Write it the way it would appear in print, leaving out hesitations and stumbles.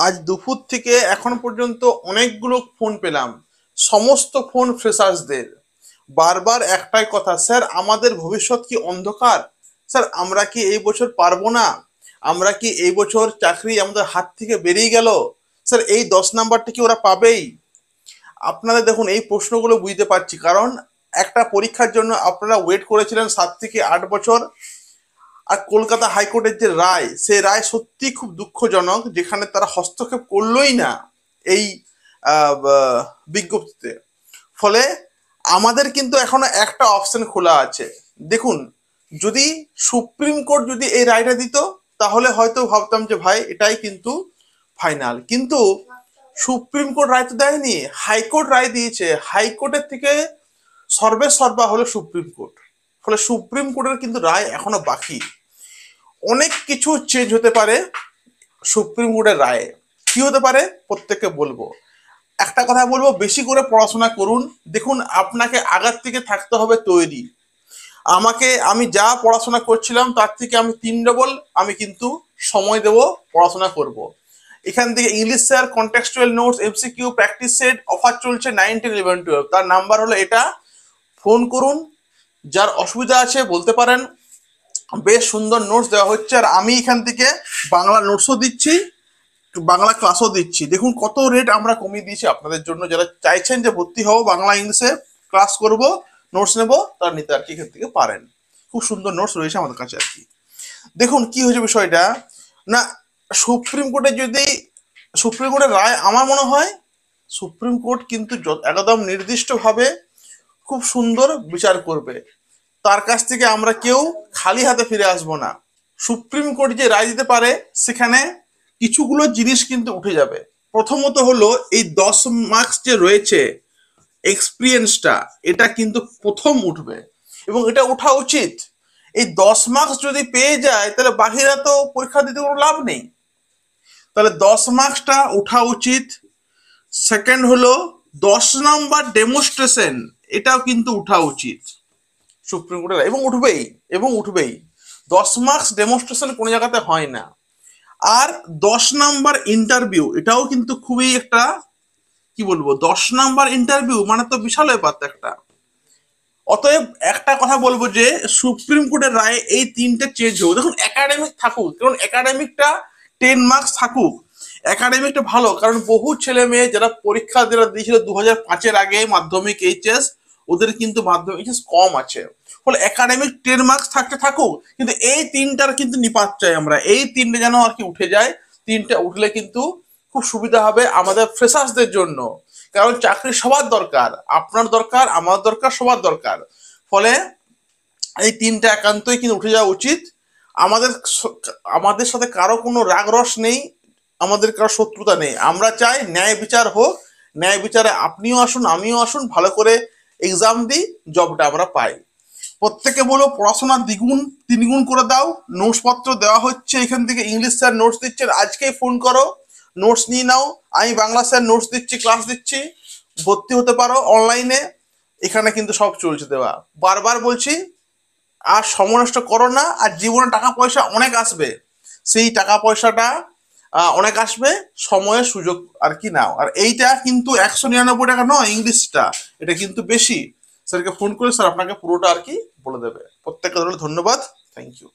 আজ দুপুর থেকে এখন পর্যন্ত অনেকগুলো ফোন পেলাম, সমস্ত ফোন ফ্রেশার্সদের। বারবার একটাই কথা, স্যার আমাদের ভবিষ্যৎ কি অন্ধকার? স্যার আমরা কি এই বছর পারবো না? আমরা কি এই বছর চাকরি আমাদের হাত থেকে বেরিয়ে গেল? স্যার এই 10 নাম্বারটা কি ওরা পাবেই? আপনাদের দেখুন এই প্রশ্নগুলো বুঝতে পারছি, কারণ একটা পরীক্ষার জন্য আপনারা ওয়েট করেছিলেন 7 থেকে 8 বছর। আর কলকাতা হাইকোর্টের যে রায়, সেই রায় সত্যি খুব দুঃখজনক, যেখানে তারা হস্তক্ষেপ করলোই না এই বিজ্ঞপ্তিতে। ফলে আমাদের কিন্তু এখনো একটা অপশন খোলা আছে। দেখুন, যদি সুপ্রিম কোর্ট যদি এই রায়টা দিত, তাহলে হয়তো ভাবতাম যে ভাই এটাই কিন্তু ফাইনাল। কিন্তু সুপ্রিম কোর্ট রায় তো দেয়নি, হাইকোর্ট রায় দিয়েছে। হাইকোর্টের থেকে সর্বা হলো সুপ্রিম কোর্ট। ফলে সুপ্রিম কোর্টের কিন্তু রায় এখনো বাকি। অনেক কিছু চেঞ্জ হতে পারে সুপ্রিম কোর্টের রায়ে। কি হতে পারে প্রত্যেককে বলবো। একটা কথা বলবো, বেশি করে পড়াশোনা করুন। দেখুন, আপনাকে আগার থেকে থাকতে হবে তৈরি। আমি যা পড়াশোনা করছিলাম তার থেকে আমি 3 ডবল আমি কিন্তু সময় দেব, পড়াশোনা করব। এখান থেকে English sir, contextual notes, MCQ, practice set offer চলছে 9, 10, 11, 12। তার নাম্বার হলো এটা, ফোন করুন। যার অসুবিধা আছে বলতে পারেন। বেশ সুন্দর নোটস দেওয়া হচ্ছে, আর আমি এখান থেকে বাংলা নোটসও দিচ্ছি, বাংলা ক্লাসও দিচ্ছি। দেখুন কত রেট আমরা কমিয়ে দিয়েছি আপনাদের জন্য। যারা চাইছেন যে ভর্তি হবো, বাংলা ইংলিশে ক্লাস করব, নোটস নেব, তারা নিতে আর কি এখান থেকে পারেন। খুব সুন্দর নোটস রয়েছে আমাদের কাছে আর কি। দেখুন কি হয়েছে বিষয়টা, না সুপ্রিম কোর্টে যদি সুপ্রিম কোর্টের রায়, আমার মনে হয় সুপ্রিম কোর্ট কিন্তু একদম নির্দিষ্টভাবে খুব সুন্দর বিচার করবে। তার কাছ থেকে আমরা কেউ খালি হাতে ফিরে আসবো না। সুপ্রিম কোর্ট যে রায় দিতে পারে, সেখানে কিছুগুলো জিনিস কিন্তু উঠে যাবে। প্রথমত হলো এই 10 মার্কস যে রয়েছে, এক্সপিরিয়েন্সটা, এটা কিন্তু প্রথম উঠবে, এবং এটা ওঠা উচিত। এই 10 মার্কস যদি পেয়ে যায়, তাহলে বাকিরা তো পরীক্ষা দিতে কোনো লাভ নেই। তাহলে 10 মার্কসটা ওঠা উচিত। সেকেন্ড হলো 10 নাম্বার ডেমনস্ট্রেশন, এটাও কিন্তু উঠা উচিত সুপ্রিম কোর্টের, এবং উঠবেই। 10 মার্কস ডেমনস্ট্রেশন কোনো জায়গাতে হয় না। আর 10 নাম্বার ইন্টারভিউ, এটাও কিন্তু খুবই একটা, কি বলবো, 10 নাম্বার ইন্টারভিউ মানে তো বিশাল ব্যাপার তো একটা। অতএব একটা কথা বলবো যে সুপ্রিম কোর্টের রায়ে এই তিনটে চেঞ্জ হোক। দেখুন একাডেমিক থাকুক, কারণ একাডেমিকটা 10 মার্কস থাকুক। একাডেমিকটা ভালো, কারণ বহু ছেলে মেয়ে যারা পরীক্ষা যারা দিয়েছিল 2005-এর আগে, মাধ্যমিক, এইচএস, ওদের কিন্তু মাধ্যমিক এইচএস কম আছে। ফলে একাডেমিক 10 মার্কস থাকতে থাকুক, কিন্তু এই তিনটার কিন্তু নিপাত চাই আমরা। এই তিনটে যেন আর কি উঠে যায়। তিনটে উঠলে কিন্তু খুব সুবিধা হবে আমাদের ফ্রেশার্সদের জন্য। কারণ চাকরি সবার দরকার, আপনার দরকার, আমার দরকার, সবার দরকার। ফলে এই তিনটা একান্তই কিন্তু উঠে যাওয়া উচিত। আমাদের আমাদের সাথে কারো কোনো রাগ রস নেই, আমাদের কারো শত্রুতা নেই। আমরা চাই ন্যায় বিচার হোক। ন্যায় বিচারে আপনিও আসুন, আমিও আসুন, ভালো করে এক্সাম দিই, জবটা আমরা পাই। প্রত্যেকে বলো পড়াশোনা দ্বিগুণ 3 গুণ করে দাও। নোটস পত্র দেওয়া হচ্ছে, এখান থেকে ইংলিশ স্যার নোটস দিচ্ছেন, আজকেই ফোন করো, নোটস নিয়ে নাও। আমি বাংলা স্যার নোটস দিচ্ছি, ক্লাস দিচ্ছি, ভর্তি হতে পারো অনলাইনে। এখানে কিন্তু সব চলছে দেওয়া। বারবার বলছি, আর সময় নষ্ট করো না। আর জীবনে টাকা পয়সা অনেক আসবে, সেই টাকা পয়সাটা অনেক আসবে, সময়ের সুযোগ আর কি নাও। আর এইটা কিন্তু 199 টাকা নয়, ইংলিশটা এটা কিন্তু বেশি। স্যারকে ফোন করে স্যার আপনাকে পুরোটা আর কি বলে দেবে। প্রত্যেককে ধন্যবাদ। Thank you.